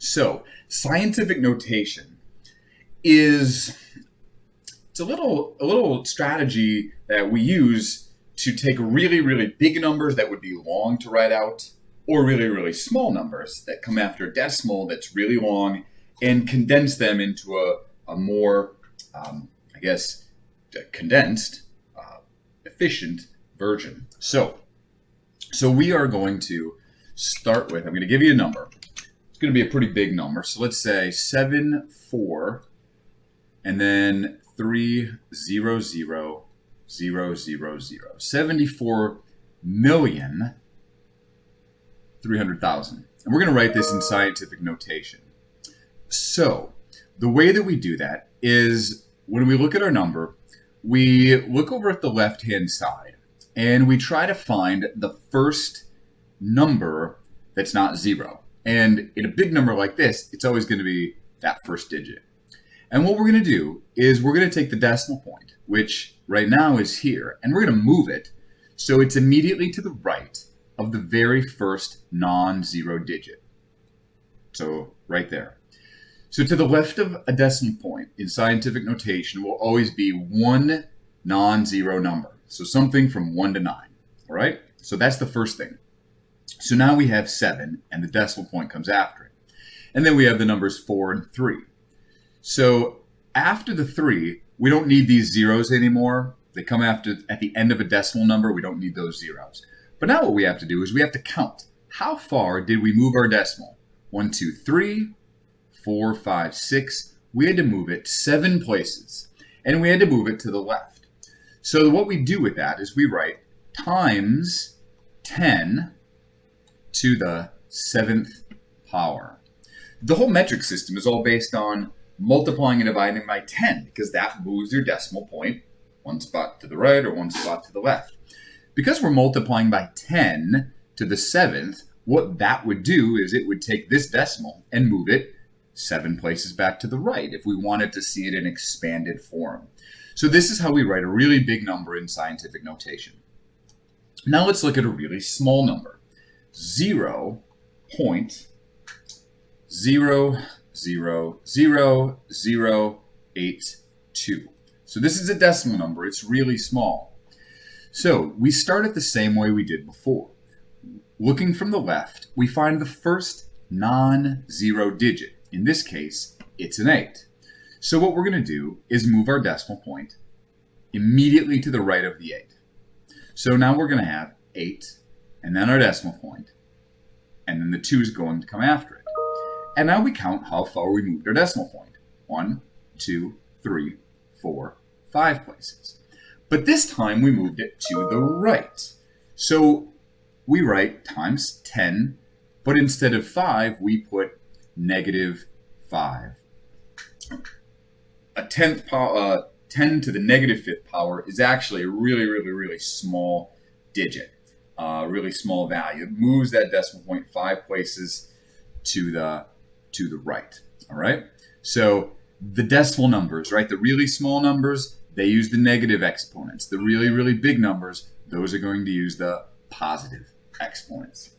So scientific notation is it's a little strategy that we use to take really, really big numbers that would be long to write out, or really, really small numbers that come after a decimal that's really long, and condense them into a more, condensed, efficient version. So we are going to start with, I'm going to give you a number. It's going to be a pretty big number. So let's say 7, 4, and then 3, 0, 0, 0, 0, 0. 74,300,000. And we're going to write this in scientific notation. So the way that we do that is when we look at our number, we look over at the left-hand side and we try to find the first number that's not 0. And in a big number like this, it's always going to be that first digit. And what we're going to do is we're going to take the decimal point, which right now is here, and we're going to move it so it's immediately to the right of the very first non-zero digit. So right there. So to the left of a decimal point in scientific notation will always be one non-zero number. So something from 1 to 9. All right? So that's the first thing. So now we have 7, and the decimal point comes after it. And then we have the numbers 4 and 3. So after the 3, we don't need these zeros anymore. They come at the end of a decimal number. We don't need those zeros. But now what we have to do is we have to count. How far did we move our decimal? 1, 2, 3, 4, 5, 6. We had to move it 7 places. And we had to move it to the left. So what we do with that is we write times 10 to the 7th power. The whole metric system is all based on multiplying and dividing by 10 because that moves your decimal point one spot to the right or one spot to the left. Because we're multiplying by 10 to the 7th, what that would do is it would take this decimal and move it 7 places back to the right if we wanted to see it in expanded form. So this is how we write a really big number in scientific notation. Now let's look at a really small number. 0.0000082. So this is a decimal number. It's really small. So we start it the same way we did before. Looking from the left, we find the first non-zero digit. In this case, it's an 8. So what we're going to do is move our decimal point immediately to the right of the 8. So now we're going to have 8, and then our decimal point, and then the 2 is going to come after it. And now we count how far we moved our decimal point. 1, 2, 3, 4, 5 places. But this time we moved it to the right. So we write times 10, but instead of 5, we put -5. A 10 to the -5th power is actually a really, really, really small digit, really small value. It moves that decimal point 5 places to the right. All right. So the decimal numbers, right? The really small numbers, they use the negative exponents. The really, really big numbers, those are going to use the positive exponents.